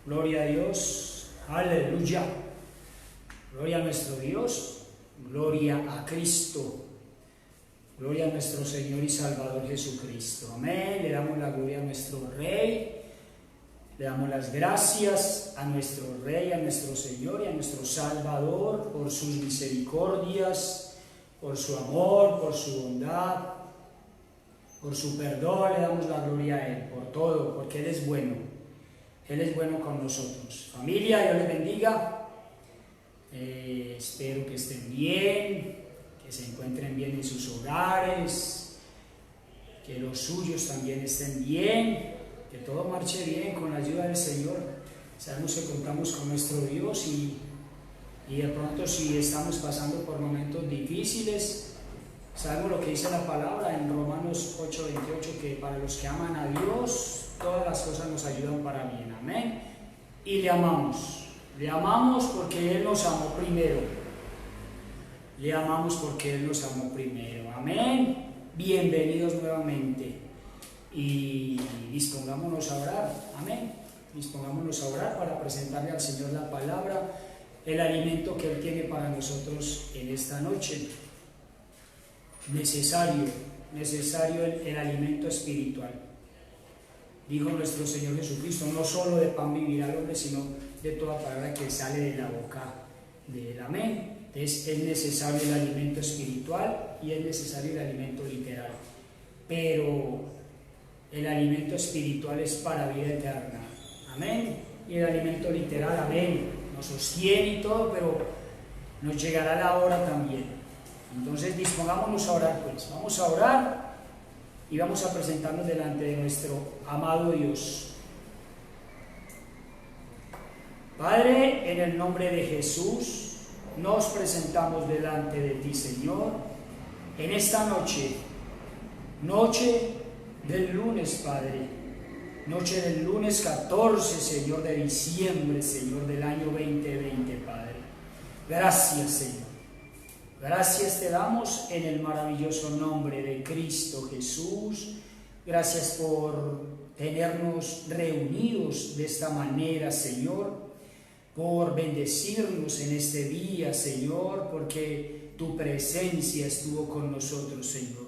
Gloria a Dios, aleluya. Gloria a nuestro Dios, gloria a Cristo, gloria a nuestro Señor y Salvador Jesucristo. Amén. Le damos la gloria a nuestro Rey, le damos las gracias a nuestro Rey, a nuestro Señor y a nuestro Salvador por sus misericordias, por su amor, por su bondad, por su perdón. Le damos la gloria a Él, por todo, porque Él es bueno. Él es bueno con nosotros. Familia, Dios les bendiga. Espero que estén bien, que se encuentren bien en sus hogares, que los suyos también estén bien, que todo marche bien con la ayuda del Señor. Sabemos que contamos con nuestro Dios y de pronto si estamos pasando por momentos difíciles, sabemos lo que dice la palabra en Romanos 8:28, que para los que aman a Dios, todas las cosas nos ayudan para bien. Amén. Y le amamos. Le amamos porque Él nos amó primero. Le amamos porque Él nos amó primero. Amén. Bienvenidos nuevamente. Y dispongámonos a orar. Amén. Dispongámonos a orar para presentarle al Señor la palabra, el alimento que Él tiene para nosotros en esta noche. Necesario el alimento espiritual. Dijo nuestro Señor Jesucristo, no solo de pan vivirá el hombre, sino de toda palabra que sale de la boca de Él. Amén. Entonces es necesario el alimento espiritual y es necesario el alimento literal. Pero el alimento espiritual es para vida eterna. Amén. Y el alimento literal, amén, nos sostiene y todo, pero nos llegará la hora también. Entonces dispongámonos a orar, pues. Vamos a orar y vamos a presentarnos delante de nuestro amado Dios. Padre, en el nombre de Jesús, nos presentamos delante de ti, Señor, en esta noche del lunes, Padre, noche del lunes 14, Señor, de diciembre, Señor, del año 2020, Padre. Gracias, Señor. Gracias te damos en el maravilloso nombre de Cristo Jesús. Gracias por tenernos reunidos de esta manera, Señor, por bendecirnos en este día, Señor, porque tu presencia estuvo con nosotros, Señor.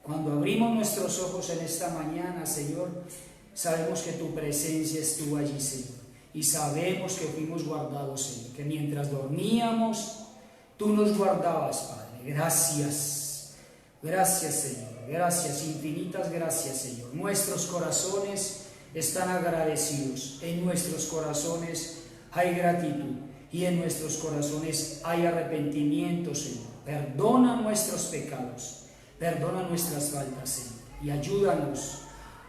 Cuando abrimos nuestros ojos en esta mañana, Señor, sabemos que tu presencia estuvo allí, Señor, y sabemos que fuimos guardados, Señor, que mientras dormíamos, tú nos guardabas, Padre. Gracias, Señor, gracias, infinitas gracias, Señor. Nuestros corazones están agradecidos, en nuestros corazones hay gratitud y en nuestros corazones hay arrepentimiento, Señor. Perdona nuestros pecados, perdona nuestras faltas, Señor, y ayúdanos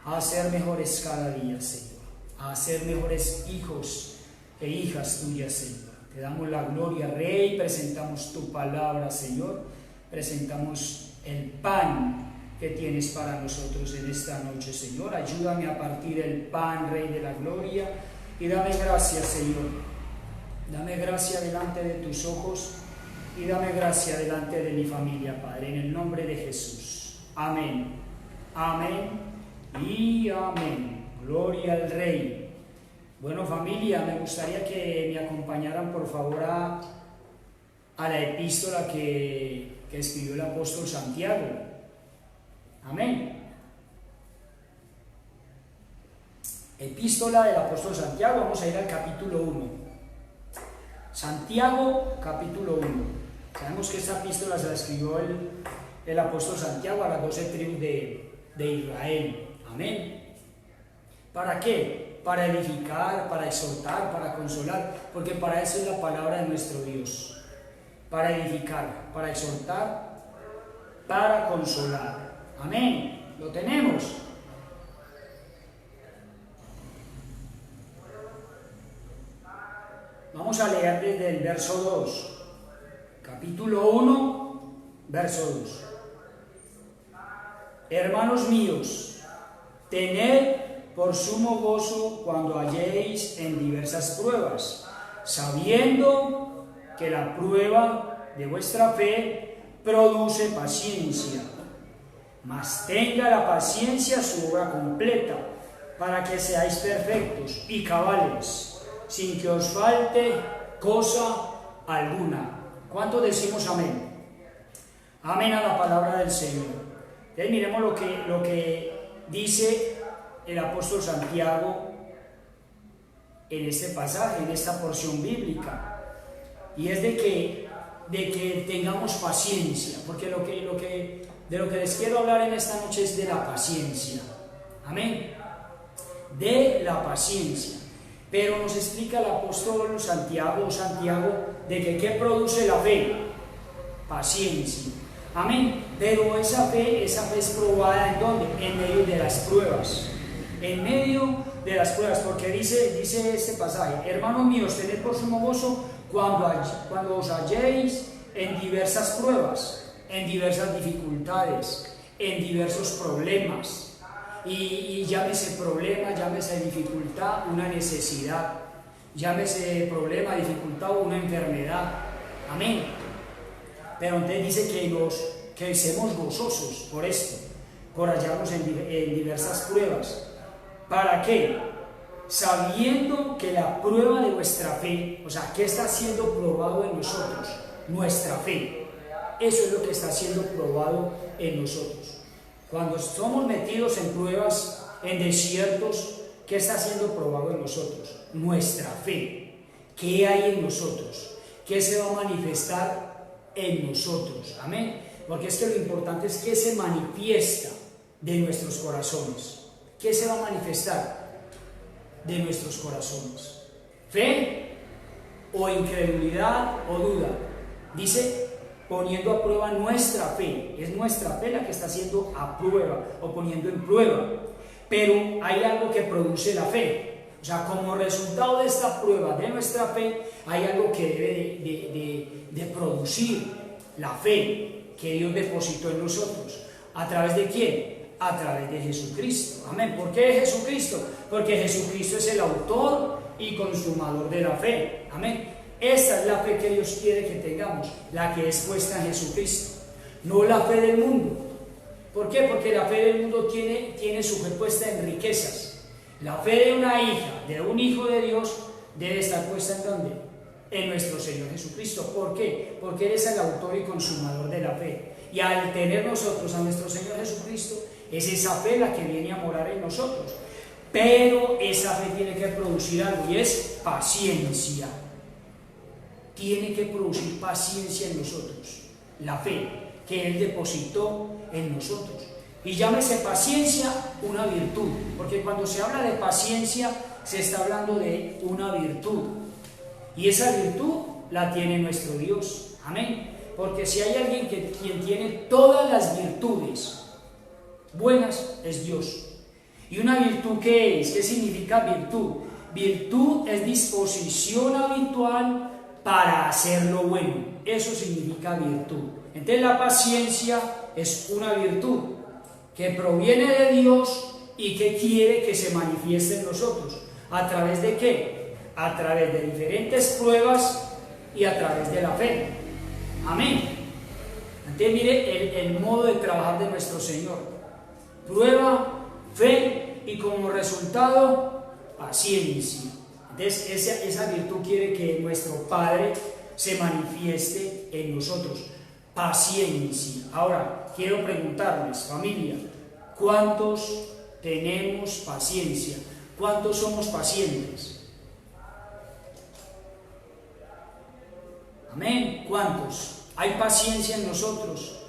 a ser mejores cada día, Señor, a ser mejores hijos e hijas tuyas, Señor. Te damos la gloria, Rey, presentamos tu palabra, Señor, presentamos el pan que tienes para nosotros en esta noche, Señor. Ayúdame a partir el pan, Rey de la gloria, y dame gracia, Señor. Dame gracia delante de tus ojos y dame gracia delante de mi familia, Padre, en el nombre de Jesús. Amén, amén y amén. Gloria al Rey. Bueno, familia, me gustaría que me acompañaran por favor a la epístola que escribió el apóstol Santiago. Amén. Epístola del apóstol Santiago, vamos a ir al capítulo 1. Santiago, capítulo 1. Sabemos que esta epístola se la escribió el apóstol Santiago a las 12 tribus de Israel. Amén. ¿Para qué? Para edificar, para exhortar, para consolar, porque para eso es la palabra de nuestro Dios, para edificar, para exhortar, para consolar. Amén, lo tenemos. Vamos a leer desde el verso 2, capítulo 1, verso 2. Hermanos míos, tened por sumo gozo cuando halléis en diversas pruebas, sabiendo que la prueba de vuestra fe produce paciencia. Mas tenga la paciencia su obra completa, para que seáis perfectos y cabales, sin que os falte cosa alguna. ¿Cuántos decimos amén? Amén a la palabra del Señor. Entonces miremos lo que dice el apóstol Santiago en este pasaje, en esta porción bíblica, y es de que tengamos paciencia, porque de lo que les quiero hablar en esta noche es de la paciencia. Amén. De la paciencia. Pero nos explica el apóstol Santiago de que ¿qué produce la fe? Paciencia. Amén. Pero esa fe es probada ¿en dónde? En medio de las pruebas. En medio de las pruebas, porque dice este pasaje: hermanos míos, tened por sumo gozo cuando os halléis en diversas pruebas, en diversas dificultades, en diversos problemas. Y llámese problema, llámese dificultad, una necesidad, llámese problema, dificultad o una enfermedad. Amén. Pero entonces dice que seamos gozosos por esto, por hallarnos en diversas pruebas. ¿Para qué? Sabiendo que la prueba de vuestra fe, o sea, ¿qué está siendo probado en nosotros? Nuestra fe. Eso es lo que está siendo probado en nosotros. Cuando somos metidos en pruebas, en desiertos, ¿qué está siendo probado en nosotros? Nuestra fe. ¿Qué hay en nosotros? ¿Qué se va a manifestar en nosotros? Amén. Porque es que lo importante es que se manifiesta de nuestros corazones. ¿Qué se va a manifestar de nuestros corazones? ¿Fe o incredulidad o duda? Dice, poniendo a prueba nuestra fe. Es nuestra fe la que está siendo a prueba o poniendo en prueba. Pero hay algo que produce la fe. O sea, como resultado de esta prueba de nuestra fe, hay algo que debe de producir la fe que Dios depositó en nosotros. ¿A través de quién? A través de Jesucristo. Amén. ¿Por qué Jesucristo? Porque Jesucristo es el autor y consumador de la fe. Amén. Esta es la fe que Dios quiere que tengamos, la que es puesta en Jesucristo, no la fe del mundo. ¿Por qué? Porque la fe del mundo tiene su fe puesta en riquezas. La fe de una hija, de un hijo de Dios, debe estar puesta ¿en dónde? En nuestro Señor Jesucristo. ¿Por qué? Porque Él es el autor y consumador de la fe. Y al tener nosotros a nuestro Señor Jesucristo, es esa fe la que viene a morar en nosotros. Pero esa fe tiene que producir algo, y es paciencia. Tiene que producir paciencia en nosotros, la fe que Él depositó en nosotros. Y llámese paciencia una virtud, porque cuando se habla de paciencia se está hablando de una virtud, y esa virtud la tiene nuestro Dios. Amén. Porque si hay alguien quien tiene todas las virtudes buenas, es Dios. ¿Y una virtud qué es? ¿Qué significa virtud? Virtud es disposición habitual para hacer lo bueno. Eso significa virtud. Entonces la paciencia es una virtud que proviene de Dios y que quiere que se manifieste en nosotros. ¿A través de qué? A través de diferentes pruebas y a través de la fe. Amén. Entonces mire el modo de trabajar de nuestro Señor: prueba, fe y como resultado paciencia. Entonces esa virtud quiere que nuestro Padre se manifieste en nosotros. Paciencia. Ahora, quiero preguntarles, familia, ¿cuántos tenemos paciencia? ¿Cuántos somos pacientes? Amén. ¿Cuántos? ¿Hay paciencia en nosotros?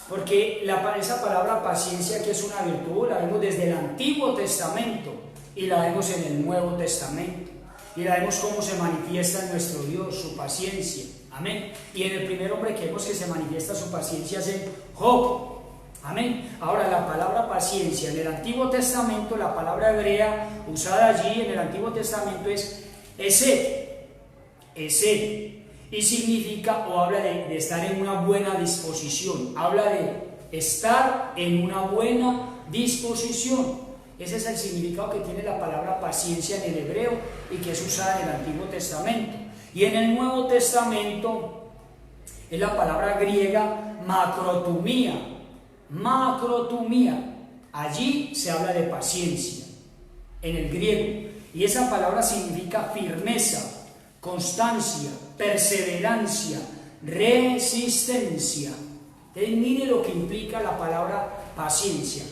Porque esa palabra paciencia, que es una virtud, la vemos desde el Antiguo Testamento y la vemos en el Nuevo Testamento. Y la vemos cómo se manifiesta en nuestro Dios su paciencia. Amén. Y en el primer hombre que vemos que se manifiesta su paciencia es en Job. Amén. Ahora, la palabra paciencia en el Antiguo Testamento, la palabra hebrea usada allí en el Antiguo Testamento es esed. Esed. Y significa o habla de estar en una buena disposición. Habla de estar en una buena disposición. Ese es el significado que tiene la palabra paciencia en el hebreo y que es usada en el Antiguo Testamento. Y en el Nuevo Testamento es la palabra griega macrotumía. Macrotumía. Allí se habla de paciencia en el griego. Y esa palabra significa firmeza, constancia, perseverancia, resistencia. Entonces mire lo que implica la palabra paciencia.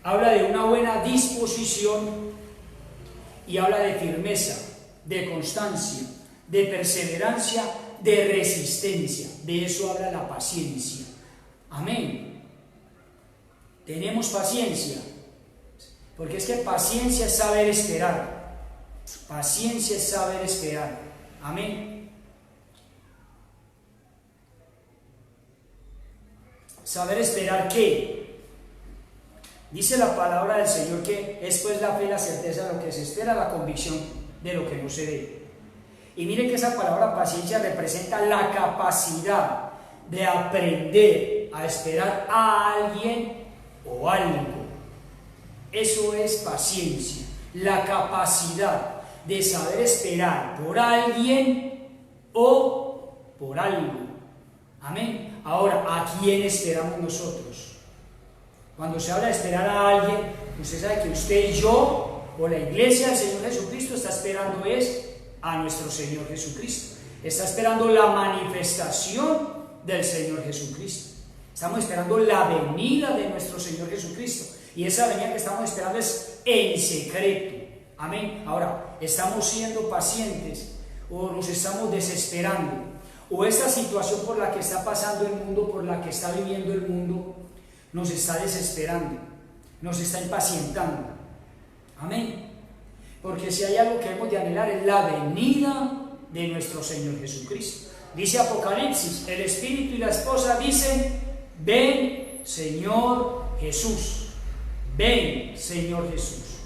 Habla de una buena disposición y habla de firmeza, de constancia, de perseverancia, de resistencia. De eso habla la paciencia. Amén. Tenemos paciencia, porque es que paciencia es saber esperar. Paciencia es saber esperar. Amén. ¿Saber esperar qué? Dice la palabra del Señor que es pues la fe, la certeza de lo que se espera, la convicción de lo que no se ve. Y mire que esa palabra paciencia representa la capacidad de aprender a esperar a alguien o algo. Eso es paciencia, la capacidad de saber esperar por alguien o por algo. Amén. Ahora, ¿a quién esperamos nosotros? Cuando se habla de esperar a alguien, usted sabe que usted y yo, o la iglesia del Señor Jesucristo, está esperando es a nuestro Señor Jesucristo. Está esperando la manifestación del Señor Jesucristo. Estamos esperando la venida de nuestro Señor Jesucristo. Y esa venida que estamos esperando es en secreto. Amén. Ahora, ¿estamos siendo pacientes o nos estamos desesperando? ¿O esta situación por la que está pasando el mundo, por la que está viviendo el mundo, nos está desesperando, nos está impacientando? Amén. Porque si hay algo que hemos de anhelar es la venida de nuestro Señor Jesucristo. Dice Apocalipsis, el Espíritu y la esposa dicen: ven, Señor Jesús. Ven, Señor Jesús.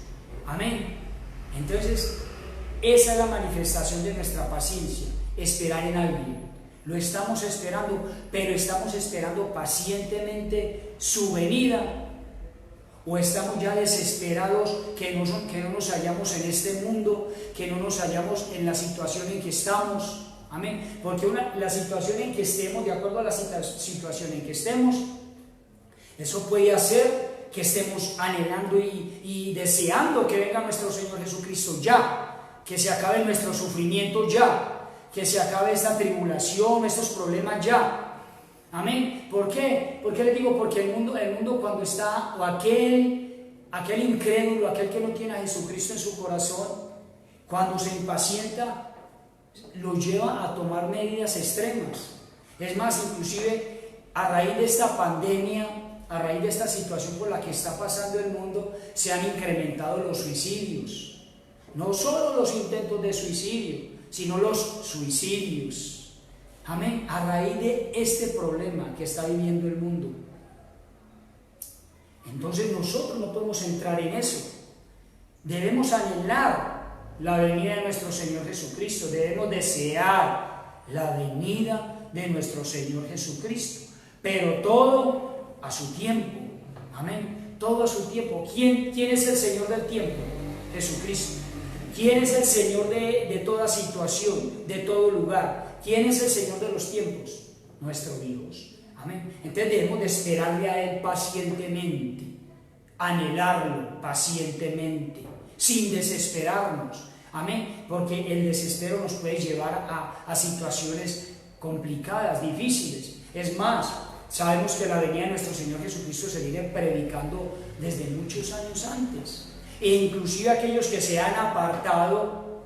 Amén. Entonces, esa es la manifestación de nuestra paciencia, esperar en alguien. Lo estamos esperando, pero estamos esperando pacientemente su venida, o estamos ya desesperados que no nos hallamos en este mundo, que no nos hallamos en la situación en que estamos. Amén. Porque la situación en que estemos, de acuerdo a la situación en que estemos, eso puede hacer que estemos anhelando y deseando que venga nuestro Señor Jesucristo ya, que se acabe nuestro sufrimiento ya, que se acabe esta tribulación, estos problemas ya. Amén. ¿Por qué? ¿Por qué les digo? Porque el mundo cuando está, o aquel incrédulo, aquel que no tiene a Jesucristo en su corazón, cuando se impacienta, lo lleva a tomar medidas extremas. Es más, inclusive a raíz de esta pandemia, a raíz de esta situación por la que está pasando el mundo, se han incrementado los suicidios. No solo los intentos de suicidio, sino los suicidios. Amén. A raíz de este problema que está viviendo el mundo. Entonces nosotros no podemos entrar en eso. Debemos anhelar la venida de nuestro Señor Jesucristo. Debemos desear la venida de nuestro Señor Jesucristo. Pero todo a su tiempo. Amén. Todo a su tiempo. ¿Quién es el Señor del tiempo? Jesucristo. ¿Quién es el Señor de toda situación, de todo lugar? ¿Quién es el Señor de los tiempos? Nuestro Dios. Amén. Entonces debemos de esperarle a Él pacientemente, anhelarlo pacientemente, sin desesperarnos. Amén. Porque el desespero nos puede llevar a situaciones complicadas, difíciles. Es más, sabemos que la venida de nuestro Señor Jesucristo se viene predicando desde muchos años antes. E inclusive aquellos que se han apartado,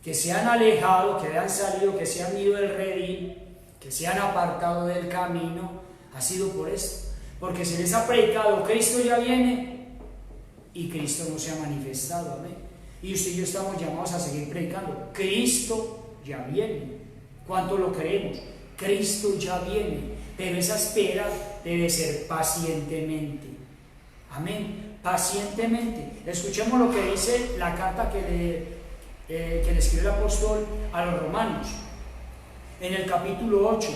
que se han alejado, que han salido, que se han ido del redil, que se han apartado del camino, ha sido por esto. Porque se les ha predicado: Cristo ya viene, y Cristo no se ha manifestado. Amén. Y usted y yo estamos llamados a seguir predicando: Cristo ya viene. ¿Cuánto lo creemos? Cristo ya viene. Pero esa espera debe ser pacientemente. Amén. Pacientemente. Escuchemos lo que dice la carta que le escribió el apóstol a los romanos. En el capítulo 8,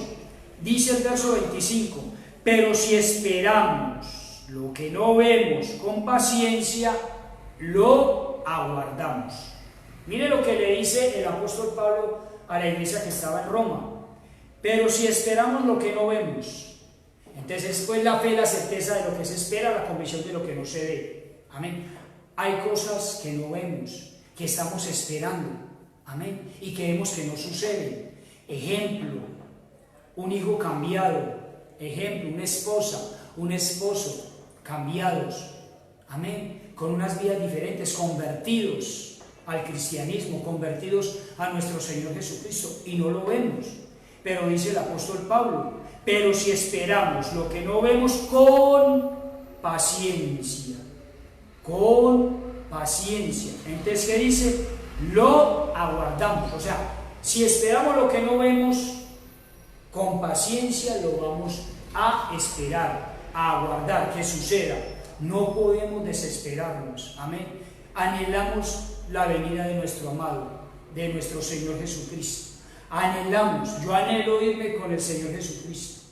dice el verso 25: pero si esperamos lo que no vemos con paciencia, lo aguardamos. Mire lo que le dice el apóstol Pablo a la iglesia que estaba en Roma: pero si esperamos lo que no vemos. Entonces, pues la fe, la certeza de lo que se espera, la convicción de lo que no se ve. Amén. Hay cosas que no vemos, que estamos esperando, amén, y que vemos que no sucede. Ejemplo, un hijo cambiado, ejemplo, una esposa, un esposo cambiados, amén, con unas vidas diferentes, convertidos al cristianismo, convertidos a nuestro Señor Jesucristo, y no lo vemos. Pero dice el apóstol Pablo, pero si esperamos lo que no vemos con paciencia, entonces ¿qué dice? Lo aguardamos. O sea, si esperamos lo que no vemos, con paciencia lo vamos a esperar, a aguardar que suceda. No podemos desesperarnos, amén. Anhelamos la venida de nuestro amado, de nuestro Señor Jesucristo. Anhelamos, yo anhelo irme con el Señor Jesucristo.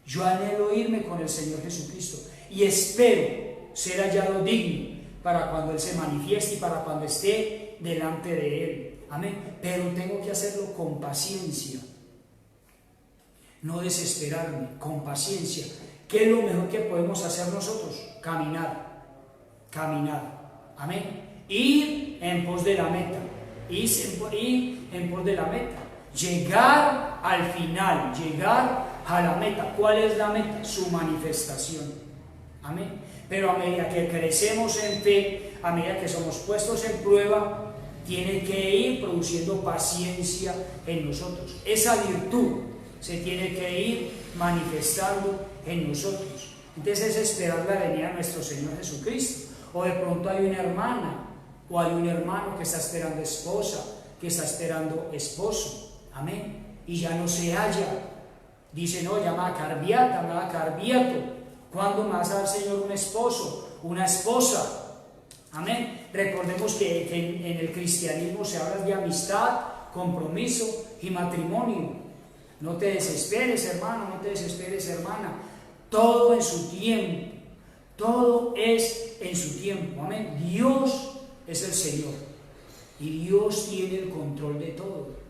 Yo anhelo irme con el Señor Jesucristo y espero ser hallado digno para cuando Él se manifieste y para cuando esté delante de Él. Amén. Pero tengo que hacerlo con paciencia. No desesperarme, con paciencia. ¿Qué es lo mejor que podemos hacer nosotros? Caminar. Amén. Ir en pos de la meta. Ir en pos de la meta. Llegar al final, llegar a la meta. ¿Cuál es la meta? Su manifestación. Amén. Pero a medida que crecemos en fe, a medida que somos puestos en prueba, tiene que ir produciendo paciencia en nosotros. Esa virtud se tiene que ir manifestando en nosotros. Entonces es esperar la venida de nuestro Señor Jesucristo. O de pronto hay una hermana o hay un hermano que está esperando esposa, que está esperando esposo. Amén. Y ya no se halla. Dice, no, ya me va a carbiato. ¿Cuándo me vas a dar, Señor, un esposo, una esposa? Amén. Recordemos que en el cristianismo se habla de amistad, compromiso y matrimonio. No te desesperes, hermano, no te desesperes, hermana. Todo en su tiempo. Todo es en su tiempo. Amén. Dios es el Señor. Y Dios tiene el control de todo.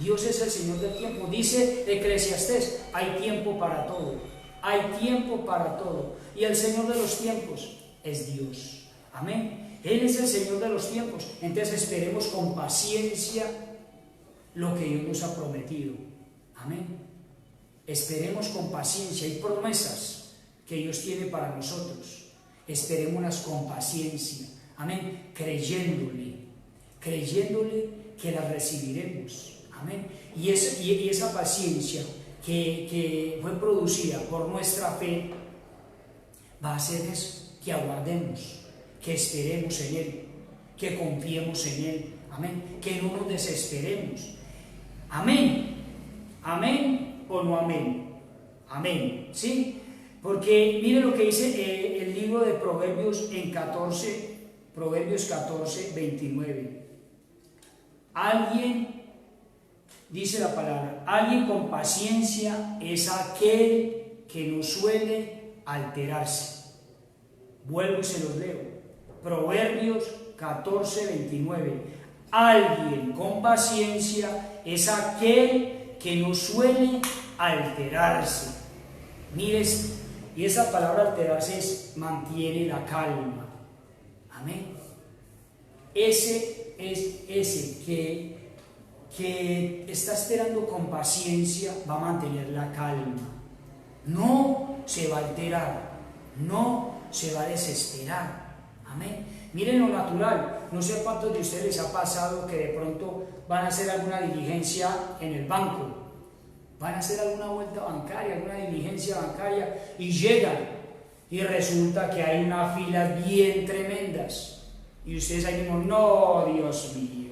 Dios es el Señor del tiempo. Dice Eclesiastés, hay tiempo para todo. Hay tiempo para todo. Y el Señor de los tiempos es Dios. Amén. Él es el Señor de los tiempos. Entonces esperemos con paciencia lo que Dios nos ha prometido. Amén. Esperemos con paciencia. Hay promesas que Dios tiene para nosotros. Esperémoslas con paciencia. Amén. Creyéndole que las recibiremos. Amén. Y esa paciencia que fue producida por nuestra fe va a hacer eso, que aguardemos, que esperemos en Él, que confiemos en Él. Amén. Que no nos desesperemos. Amén. Amén o no amén. Amén. ¿Sí? Porque mire lo que dice el libro de Proverbios en 14, Proverbios 14, 29. Dice la palabra, alguien con paciencia es aquel que no suele alterarse. Vuelvo y se los leo. Proverbios 14, 29. Alguien con paciencia es aquel que no suele alterarse. Mire, y esa palabra alterarse es mantiene la calma. Amén. Ese que está esperando con paciencia va a mantener la calma. No se va a alterar, no se va a desesperar. Amén. Miren lo natural. No sé cuántos de ustedes les ha pasado que de pronto van a hacer alguna diligencia en el banco, van a hacer alguna vuelta bancaria, alguna diligencia bancaria y llegan y resulta que hay unas filas bien tremendas y ustedes ahí mismo, no, Dios mío,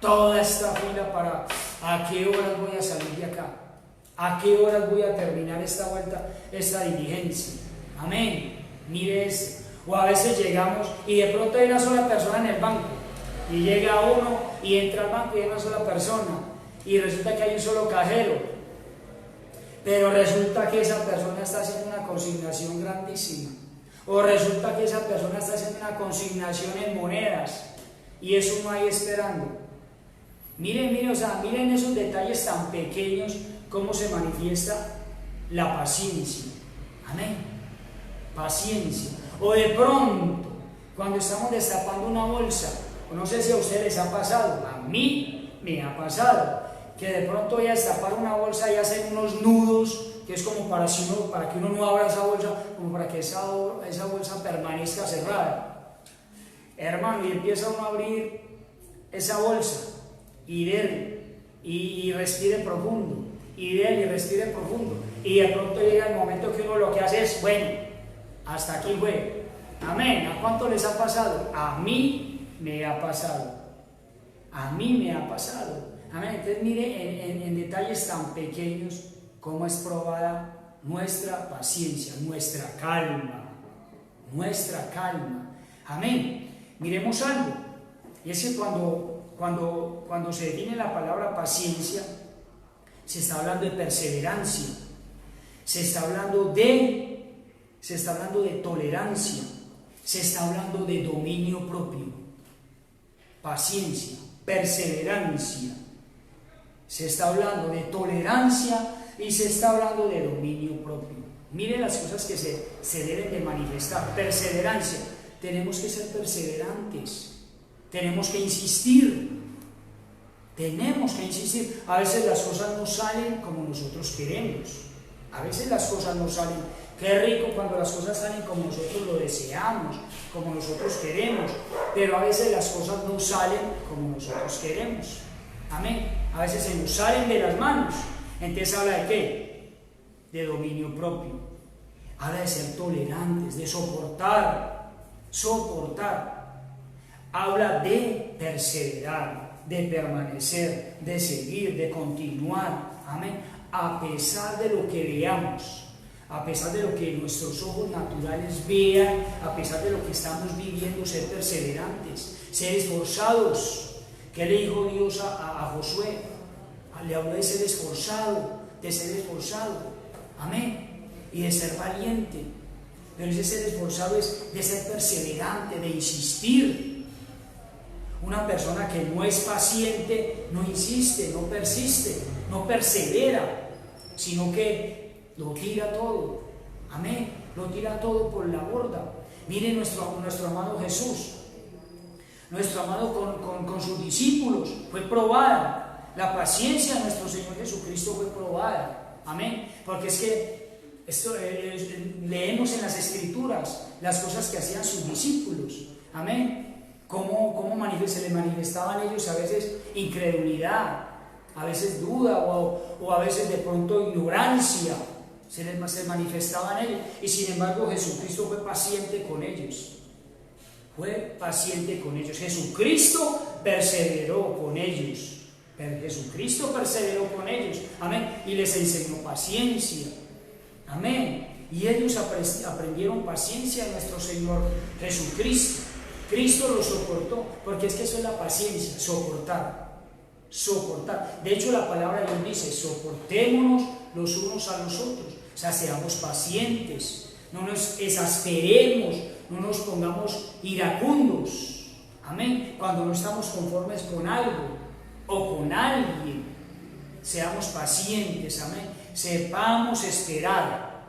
toda esta fila para, ¿a qué horas voy a salir de acá? ¿A qué horas voy a terminar esta vuelta, esta diligencia? Amén. Mire esto. O a veces llegamos y de pronto hay una sola persona en el banco y llega uno y entra al banco y hay una sola persona y resulta que hay un solo cajero, pero resulta que esa persona está haciendo una consignación grandísima, o resulta que esa persona está haciendo una consignación en monedas y eso no hay esperando. Miren, o sea, miren esos detalles tan pequeños, cómo se manifiesta la paciencia. Amén. Paciencia. O de pronto, cuando estamos destapando una bolsa No sé si a ustedes les ha pasado, a mí me ha pasado, que de pronto voy a destapar una bolsa y hacen unos nudos, que es como para que uno no abra esa bolsa, como para que esa bolsa permanezca cerrada. Hermano, y empieza uno a abrir esa bolsa y respire profundo, y respire profundo, y de pronto llega el momento que uno lo que hace es, bueno, hasta aquí fue. Amén. ¿A cuánto les ha pasado? A mí me ha pasado. A mí me ha pasado. Amén. Entonces mire en detalles tan pequeños cómo es probada nuestra paciencia, nuestra calma. Nuestra calma. Amén. Miremos algo. Y es que cuando se define la palabra paciencia, se está hablando de perseverancia. Se está hablando de tolerancia. Se está hablando de dominio propio, paciencia, perseverancia. Se está hablando de tolerancia y se está hablando de dominio propio. Miren las cosas que se deben de manifestar. Perseverancia. Tenemos que ser perseverantes. Tenemos que insistir. Tenemos que insistir. A veces las cosas no salen como nosotros queremos. A veces las cosas no salen. Qué rico cuando las cosas salen como nosotros lo deseamos, como nosotros queremos, pero a veces las cosas no salen como nosotros queremos. Amén. A veces se nos salen de las manos. Entonces habla de ¿qué? De dominio propio. Habla de ser tolerantes, de soportar. Habla de perseverar, de permanecer, de seguir, de continuar. Amén. A pesar de lo que veamos. A pesar de lo que nuestros ojos naturales vean, a pesar de lo que estamos viviendo, ser perseverantes, ser esforzados. ¿Qué le dijo Dios a Josué? Le habló de ser esforzado, amén, y de ser valiente. Pero ese ser esforzado es de ser perseverante, de insistir. Una persona que no es paciente no insiste, no persiste, no persevera, sino que lo tira todo, amén, lo tira todo por la borda. Miren nuestro amado Jesús, nuestro amado con sus discípulos, fue probada. La paciencia de nuestro Señor Jesucristo fue probada, amén, porque es que leemos en las Escrituras las cosas que hacían sus discípulos, amén, cómo se les manifestaban ellos a veces incredulidad, a veces duda o a veces de pronto ignorancia. Se manifestaban ellos, y sin embargo Jesucristo fue paciente con ellos. Jesucristo perseveró con ellos. Amén. Y les enseñó paciencia. Amén. Y ellos aprendieron paciencia de nuestro Señor Jesucristo. Cristo lo soportó, porque es que eso es la paciencia, soportar. De hecho, la palabra de Dios dice: soportémonos los unos a los otros. O sea, seamos pacientes, no nos exasperemos, no nos pongamos iracundos. Amén. Cuando no estamos conformes con algo o con alguien, seamos pacientes. Amén. Sepamos esperar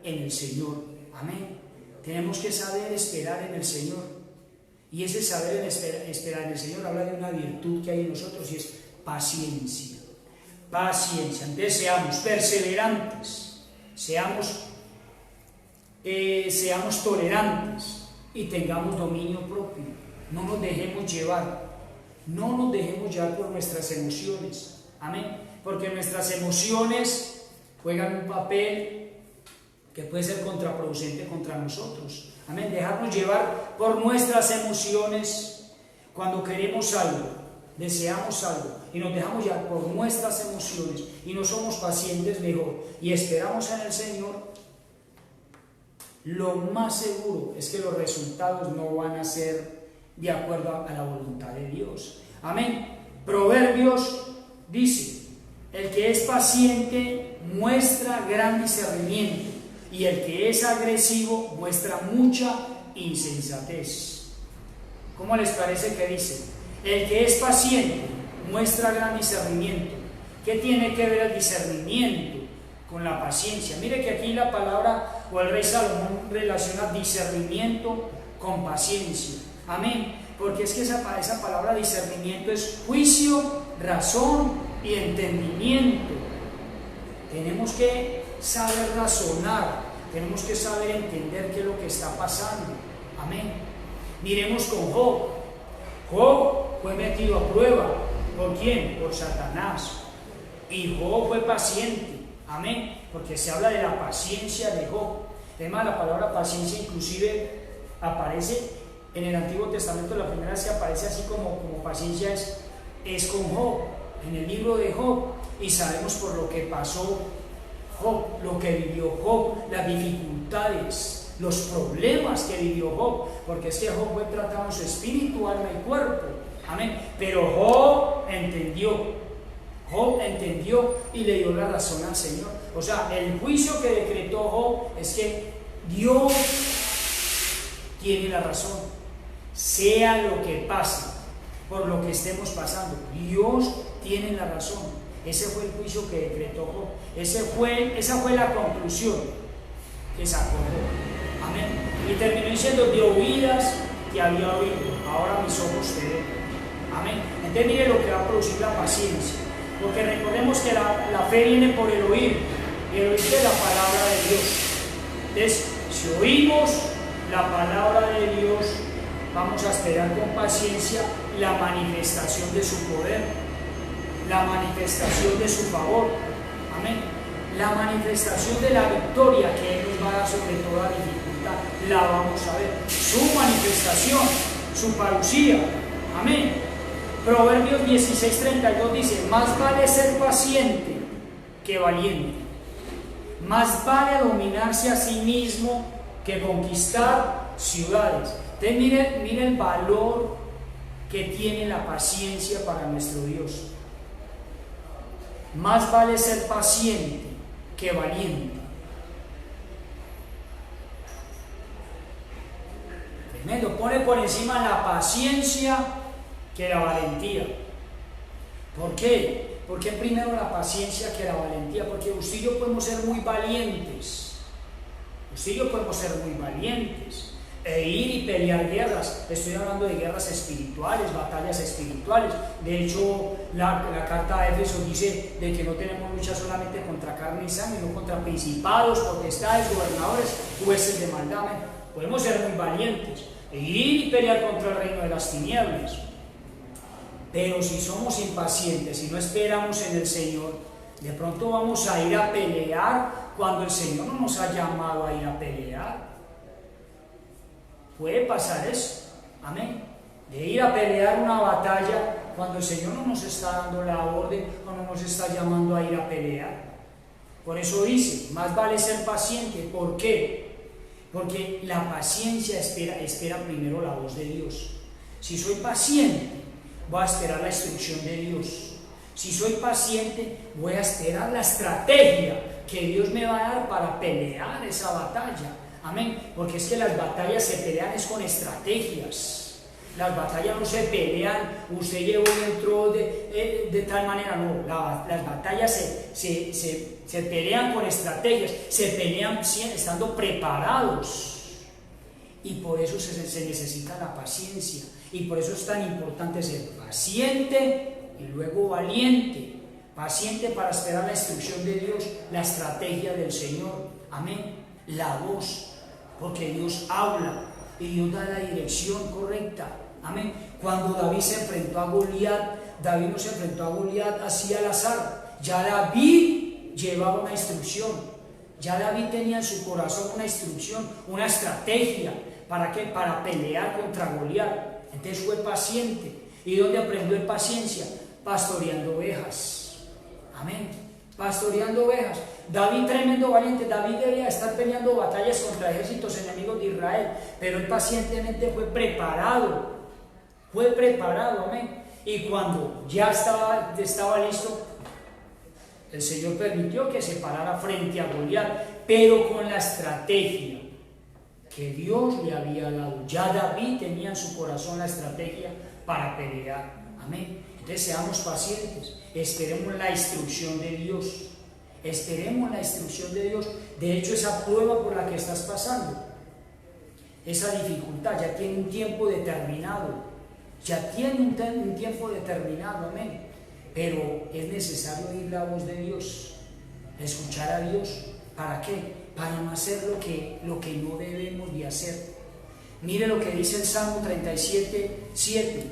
en el Señor. Amén. Tenemos que saber esperar en el Señor. Y ese saber esperar en el Señor habla de una virtud que hay en nosotros, y es paciencia. Entonces seamos perseverantes, seamos tolerantes y tengamos dominio propio. No nos dejemos llevar por nuestras emociones. Amén. Porque nuestras emociones juegan un papel que puede ser contraproducente contra nosotros. Amén. Dejarnos llevar por nuestras emociones cuando queremos algo, deseamos algo, y nos dejamos llevar por nuestras emociones y no somos pacientes mejor y esperamos en el Señor, lo más seguro es que los resultados no van a ser de acuerdo a la voluntad de Dios. Amén. Proverbios dice: el que es paciente muestra gran discernimiento, y el que es agresivo muestra mucha insensatez. ¿Cómo les parece que dice? El que es paciente muestra gran discernimiento. ¿Qué tiene que ver el discernimiento con la paciencia? Mire que aquí la palabra, o el rey Salomón, relaciona discernimiento con paciencia. Amén. Porque es que esa palabra discernimiento es juicio, razón y entendimiento. Tenemos que saber razonar, tenemos que saber entender qué es lo que está pasando. Amén. Miremos con Job. Job fue metido a prueba. ¿Por quién? Por Satanás. Y Job fue paciente. Amén. Porque se habla de la paciencia de Job. Además, la palabra paciencia inclusive aparece en el Antiguo Testamento. La primera vez que aparece así como paciencia es con Job, en el libro de Job. Y sabemos por lo que pasó Job, lo que vivió Job, las dificultades, los problemas que vivió Job, porque es que Job fue tratado en su espíritu, alma y cuerpo. Amén. Pero Job entendió y le dio la razón al Señor. O sea, el juicio que decretó Job es que Dios tiene la razón, sea lo que pase, por lo que estemos pasando, Dios tiene la razón. Ese fue el juicio que decretó Job. Esa fue la conclusión que sacó Job. Amén. Y terminó diciendo: de oídas que había oído, ahora mis ojos te ven. Amén. Entonces mire lo que va a producir la paciencia. Porque recordemos que la fe viene por el oír, y el oír de la palabra de Dios. Entonces, si oímos la palabra de Dios, vamos a esperar con paciencia la manifestación de su poder, la manifestación de su favor. Amén. La manifestación de la victoria que Él nos va a dar sobre toda dificultad, la vamos a ver. Su manifestación, su parucía. Amén. Proverbios 16:32 dice: más vale ser paciente que valiente, más vale dominarse a sí mismo que conquistar ciudades. Entonces mire el valor que tiene la paciencia para nuestro Dios. Más vale ser paciente que valiente. Tremendo. Pone por encima la paciencia que la valentía. ¿Por qué? ¿Por qué primero la paciencia que la valentía? Porque usted y yo podemos ser muy valientes. Usted y yo podemos ser muy valientes e ir y pelear guerras. Estoy hablando de guerras espirituales, batallas espirituales. De hecho, la carta de Éfeso dice de que no tenemos lucha solamente contra carne y sangre, sino contra principados, potestades, gobernadores, jueces de maldad. Podemos ser muy valientes e ir y pelear contra el reino de las tinieblas. Pero si somos impacientes y no esperamos en el Señor, de pronto vamos a ir a pelear cuando el Señor no nos ha llamado a ir a pelear. Puede pasar eso. Amén. De ir a pelear una batalla cuando el Señor no nos está dando la orden o no nos está llamando a ir a pelear. Por eso dice: más vale ser paciente. ¿Por qué? Porque la paciencia espera primero la voz de Dios. Si soy paciente, voy a esperar la instrucción de Dios. Si soy paciente, voy a esperar la estrategia que Dios me va a dar para pelear esa batalla. Amén. Porque es que las batallas se pelean es con estrategias. Las batallas no se pelean, usted llegó y entró de tal manera. No, las batallas se pelean con estrategias, se pelean estando preparados. Y por eso se necesita la paciencia. Y por eso es tan importante ser paciente y luego valiente. Paciente para esperar la instrucción de Dios, la estrategia del Señor. Amén. La voz, porque Dios habla y Dios da la dirección correcta. Amén. Cuando David se enfrentó a Goliat, David no se enfrentó a Goliat así al azar. Ya David llevaba una instrucción. Ya David tenía en su corazón una instrucción, una estrategia. ¿Para qué? Para pelear contra Goliat. Entonces fue paciente. ¿Y dónde aprendió en paciencia? Pastoreando ovejas. Amén. Pastoreando ovejas. David, tremendo valiente. David debía estar peleando batallas contra ejércitos enemigos de Israel, pero él pacientemente fue preparado. Fue preparado, amén. Y cuando ya estaba listo, el Señor permitió que se parara frente a Goliat, pero con la estrategia que Dios le había dado. Ya David tenía en su corazón la estrategia para pelear. Amén. Entonces seamos pacientes, esperemos la instrucción de Dios. Esperemos la instrucción de Dios. De hecho, esa prueba por la que estás pasando, esa dificultad, ya tiene un tiempo determinado, un tiempo determinado, amén. Pero es necesario oír la voz de Dios, escuchar a Dios. ¿Para qué? Para no hacer lo que no debemos de hacer. Mire lo que dice el Salmo 37:7.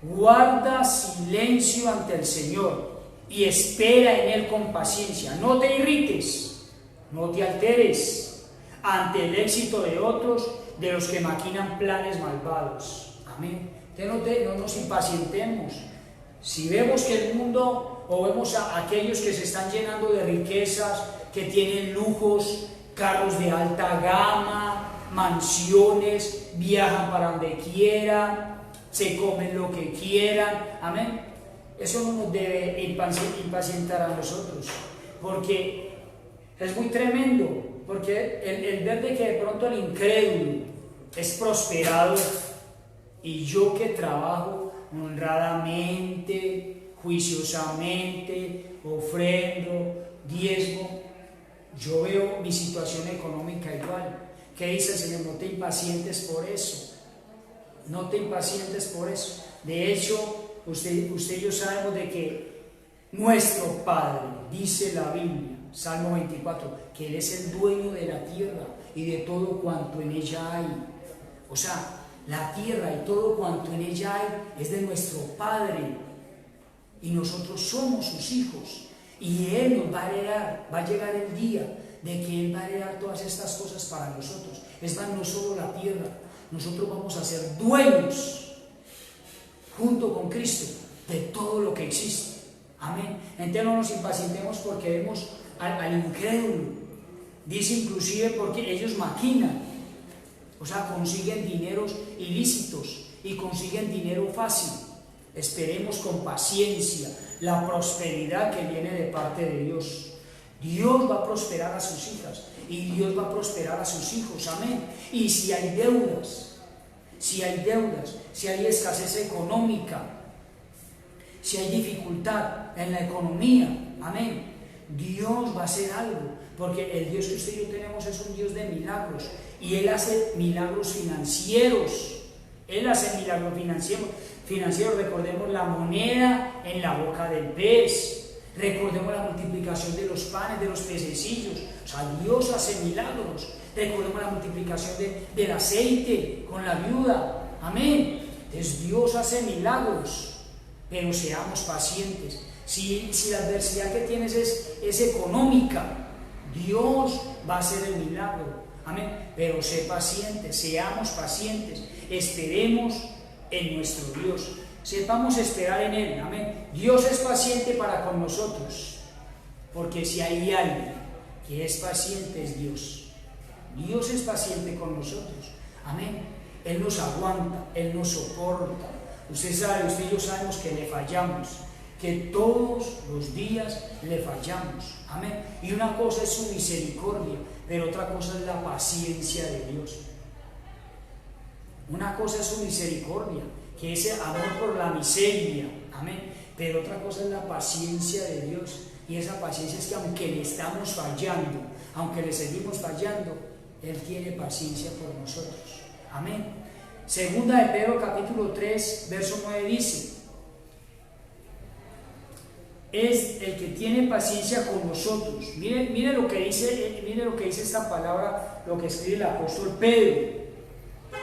Guarda silencio ante el Señor y espera en Él con paciencia. No te irrites, no te alteres ante el éxito de otros, de los que maquinan planes malvados. Amén. Entonces no nos impacientemos. Si vemos que el mundo, o vemos a aquellos que se están llenando de riquezas, que tienen lujos, carros de alta gama, mansiones, viajan para donde quieran, se comen lo que quieran, amén, eso no nos debe impacientar a nosotros, porque es muy tremendo, porque el ver de que de pronto el incrédulo es prosperado y yo que trabajo honradamente, juiciosamente, ofrendo, diezmo, yo veo mi situación económica igual. ¿Qué dice el Señor? No te impacientes por eso, no te impacientes por eso. De hecho, usted y yo sabemos de que nuestro Padre, dice la Biblia, Salmo 24, que Él es el dueño de la tierra y de todo cuanto en ella hay. O sea, la tierra y todo cuanto en ella hay es de nuestro Padre y nosotros somos sus hijos, y Él nos va a heredar. Va a llegar el día de que Él va a heredar todas estas cosas para nosotros. Es más, no solo la tierra, nosotros vamos a ser dueños junto con Cristo de todo lo que existe. Amén. Entonces no nos impacientemos porque vemos al incrédulo. Dice inclusive porque ellos maquinan, o sea, consiguen dineros ilícitos y consiguen dinero fácil. Esperemos con paciencia la prosperidad que viene de parte de Dios. Dios va a prosperar a sus hijas y Dios va a prosperar a sus hijos, amén. Y si hay deudas, si hay escasez económica, si hay dificultad en la economía, amén, Dios va a hacer algo, porque el Dios que usted y yo tenemos es un Dios de milagros, y Él hace milagros financieros. Él hace milagros financieros. Recordemos la moneda en la boca del pez, recordemos la multiplicación de los panes, de los pececillos. O sea, Dios hace milagros. Recordemos la multiplicación del aceite con la viuda, amén. Entonces Dios hace milagros, pero seamos pacientes. Si la adversidad que tienes es económica, Dios va a hacer el milagro, amén. Pero sé paciente, seamos pacientes, esperemos en nuestro Dios, sepamos esperar en Él, amén. Dios es paciente para con nosotros, porque si hay alguien que es paciente es Dios. Dios es paciente con nosotros, amén. Él nos aguanta, Él nos soporta. Usted sabe, usted y yo sabemos que le fallamos, que todos los días le fallamos, amén. Y una cosa es su misericordia, pero otra cosa es la paciencia de Dios. Una cosa es su misericordia, que es el amor por la miseria, amén. Pero otra cosa es la paciencia de Dios, y esa paciencia es que aunque le estamos fallando, aunque le seguimos fallando, Él tiene paciencia por nosotros, amén. Segunda de Pedro capítulo 3, verso 9 dice: es el que tiene paciencia con nosotros. Mire lo que dice esta palabra, lo que escribe el apóstol Pedro.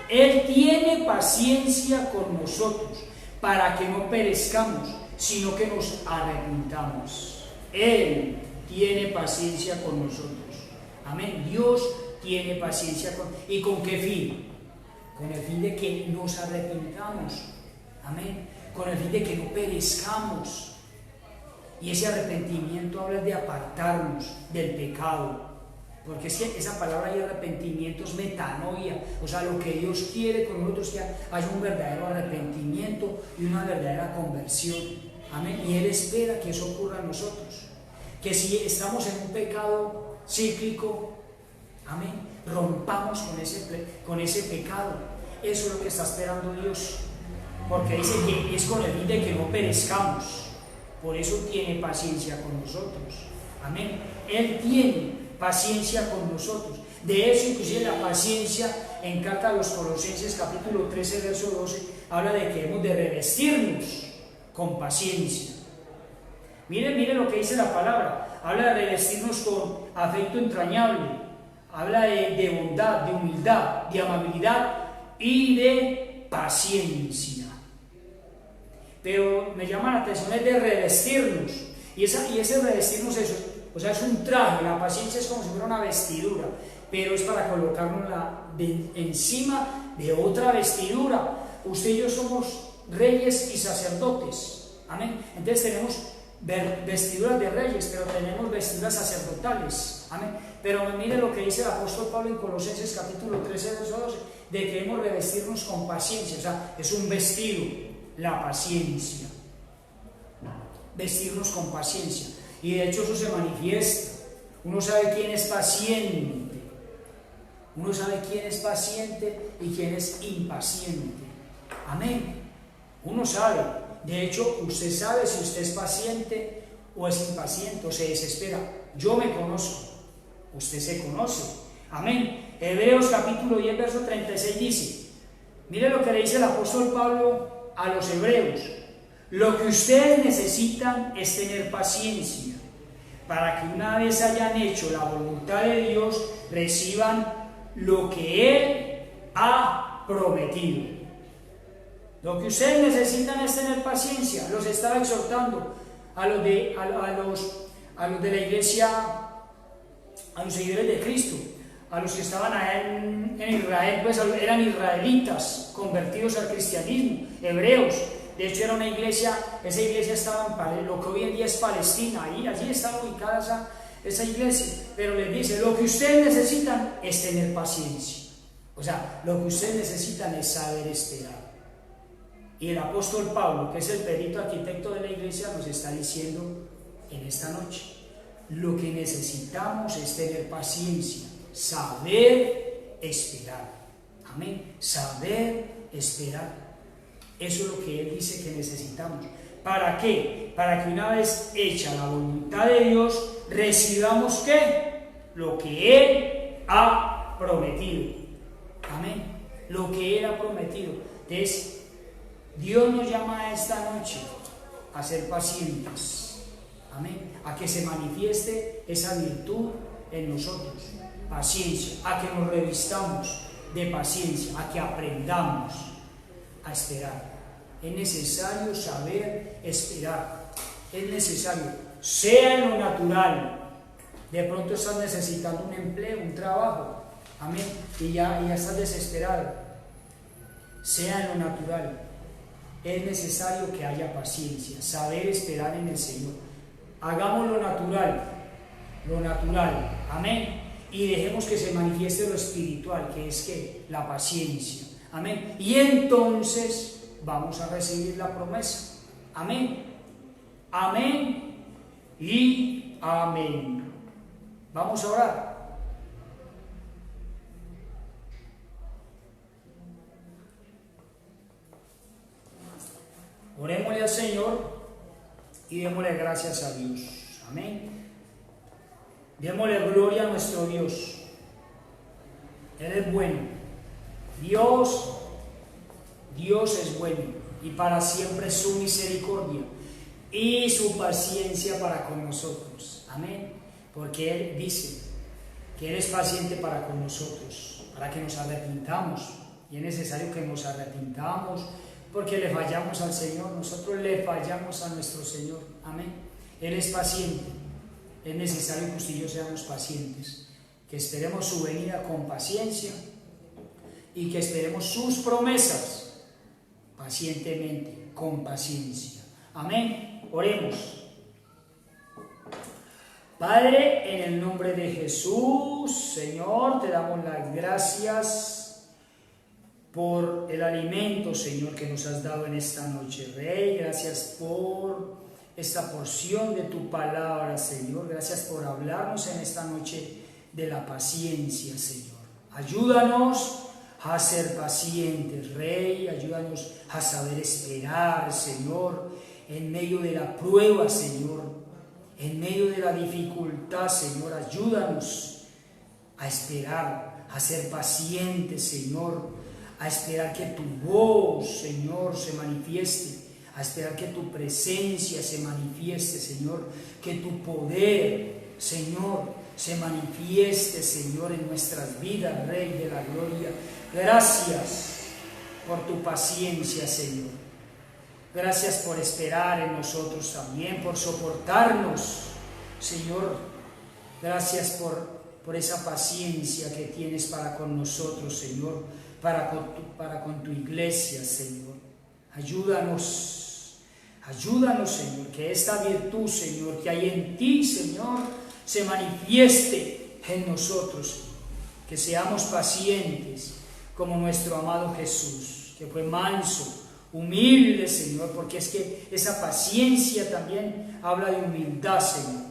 Él tiene paciencia con nosotros para que no perezcamos, sino que nos arrepintamos. Él tiene paciencia con nosotros, amén. Dios tiene paciencia ¿y con qué fin? Con el fin de que nos arrepintamos, amén. Con el fin de que no perezcamos. Y ese arrepentimiento habla de apartarnos del pecado, porque es que esa palabra de arrepentimiento es metanoia, o sea, lo que Dios quiere con nosotros es que haya un verdadero arrepentimiento y una verdadera conversión, amén. Y Él espera que eso ocurra en nosotros, que si estamos en un pecado cíclico, amén, rompamos con ese pecado. Eso es lo que está esperando Dios, porque dice que es con el fin de que no perezcamos. Por eso tiene paciencia con nosotros, amén. Él tiene paciencia con nosotros. De eso, inclusive la paciencia en carta a los Colosenses, capítulo 13, verso 12, habla de que hemos de revestirnos con paciencia. Miren lo que dice la palabra. Habla de revestirnos con afecto entrañable. Habla de bondad, de humildad, de amabilidad y de paciencia. Pero me llama la atención es de revestirnos. Y ese revestirnos es un traje. La paciencia es como si fuera una vestidura, pero es para colocarnos encima de otra vestidura. Usted y yo somos reyes y sacerdotes. Amén. Entonces tenemos vestiduras de reyes, pero tenemos vestiduras sacerdotales. Amén. Pero mire lo que dice el apóstol Pablo en Colosenses capítulo 13, verso 12, de que debemos revestirnos con paciencia. O sea, es un vestido, la paciencia. Vestirnos con paciencia. Y de hecho eso se manifiesta. Uno sabe quién es paciente. Uno sabe quién es paciente y quién es impaciente. Amén. Uno sabe. De hecho, usted sabe si usted es paciente o es impaciente o se desespera. Yo me conozco. Usted se conoce. Amén. Hebreos capítulo 10, verso 36 dice, mire lo que le dice el apóstol Pablo a los hebreos. Lo que ustedes necesitan es tener paciencia, para que una vez hayan hecho la voluntad de Dios, reciban lo que Él ha prometido. Lo que ustedes necesitan es tener paciencia. Los estaba exhortando a los de la iglesia, a los seguidores de Cristo, a los que estaban allá en Israel, pues eran israelitas convertidos al cristianismo, hebreos. De hecho era una iglesia, esa iglesia estaba en lo que hoy en día es Palestina, allí está ubicada esa iglesia, pero les dice, lo que ustedes necesitan es tener paciencia. O sea, lo que ustedes necesitan es saber esperar. Y el apóstol Pablo, que es el perito arquitecto de la iglesia, nos está diciendo en esta noche, lo que necesitamos es tener paciencia, saber esperar. Amén, saber esperar. Eso es lo que él dice que necesitamos. ¿Para qué? Para que una vez hecha la voluntad de Dios, recibamos ¿qué? Lo que Él ha prometido. Amén. Lo que Él ha prometido. Entonces, Dios nos llama a esta noche a ser pacientes. Amén. A que se manifieste esa virtud en nosotros. Paciencia. A que nos revistamos de paciencia. A que aprendamos a esperar. Es necesario saber esperar. Es necesario, sea en lo natural. De pronto estás necesitando un empleo, un trabajo. Amén. Y ya estás desesperado. Sea en lo natural. Es necesario que haya paciencia, saber esperar en el Señor. Hagamos lo natural. Lo natural. Amén. Y dejemos que se manifieste lo espiritual, que es que la paciencia. Amén. Y entonces vamos a recibir la promesa. Amén. Amén y amén. Vamos a orar. Orémosle al Señor y démosle gracias a Dios. Amén. Démosle gloria a nuestro Dios. Él es bueno. Dios es bueno y para siempre su misericordia y su paciencia para con nosotros. Amén. Porque Él dice que Él es paciente para con nosotros, para que nos arrepintamos. Y es necesario que nos arrepintamos porque le fallamos al Señor. Nosotros le fallamos a nuestro Señor. Amén. Él es paciente. Es necesario que usted y yo seamos pacientes, que esperemos su venida con paciencia y que esperemos sus promesas pacientemente, con paciencia. Amén. Oremos. Padre, en el nombre de Jesús, Señor, te damos las gracias por el alimento, Señor, que nos has dado en esta noche, Rey. Gracias por esta porción de tu palabra, Señor. Gracias por hablarnos en esta noche de la paciencia, Señor. Ayúdanos a ser pacientes, Rey. Ayúdanos a saber esperar, Señor, en medio de la prueba, Señor. En medio de la dificultad, Señor, ayúdanos a esperar, a ser pacientes, Señor, a esperar que tu voz, Señor, se manifieste, a esperar que tu presencia se manifieste, Señor, que tu poder, Señor, se manifieste, Señor, en nuestras vidas, Rey de la Gloria. Gracias por tu paciencia, Señor. Gracias por esperar en nosotros también, por soportarnos, Señor. Gracias por esa paciencia que tienes para con nosotros, Señor, para con tu iglesia, Señor. Ayúdanos, Señor, que esta virtud, Señor, que hay en ti, Señor, se manifieste en nosotros, Señor. Que seamos pacientes como nuestro amado Jesús, que fue manso, humilde, Señor, porque es que esa paciencia también habla de humildad, Señor.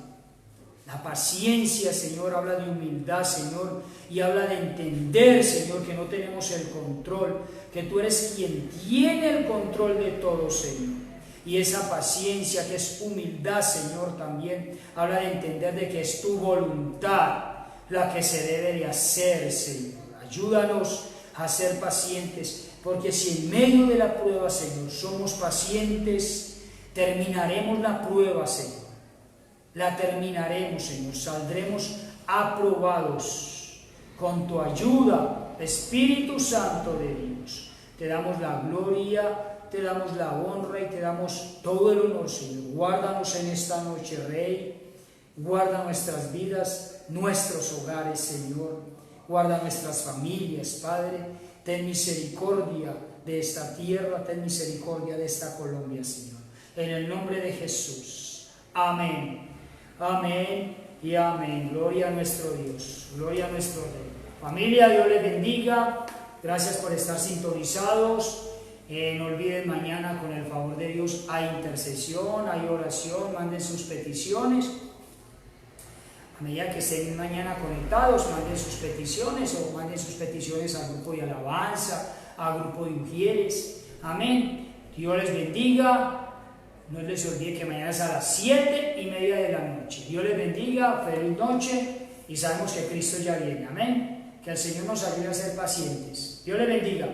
La paciencia, Señor, habla de humildad, Señor, y habla de entender, Señor, que no tenemos el control, que tú eres quien tiene el control de todo, Señor. Y esa paciencia que es humildad, Señor, también habla de entender de que es tu voluntad la que se debe de hacer, Señor. Ayúdanos a ser pacientes, porque si en medio de la prueba, Señor, somos pacientes, terminaremos la prueba, Señor. La terminaremos, Señor. Saldremos aprobados con tu ayuda, Espíritu Santo de Dios. Te damos la gloria, te damos la honra y te damos todo el honor, Señor. Guárdanos en esta noche, Rey. Guarda nuestras vidas, nuestros hogares, Señor. Guarda nuestras familias, Padre. Ten misericordia de esta tierra, ten misericordia de esta Colombia, Señor. En el nombre de Jesús. Amén. Amén y amén. Gloria a nuestro Dios. Gloria a nuestro Rey. Familia, Dios les bendiga. Gracias por estar sintonizados. No olviden mañana, con el favor de Dios, hay intercesión, hay oración. Manden sus peticiones. A medida que estén mañana conectados, manden sus peticiones o manden sus peticiones al grupo de alabanza, al grupo de mujeres. Amén. Dios les bendiga. No les olvide que mañana es a las 7:30 de la noche. Dios les bendiga, feliz noche y sabemos que Cristo ya viene. Amén. Que el Señor nos ayude a ser pacientes. Dios les bendiga.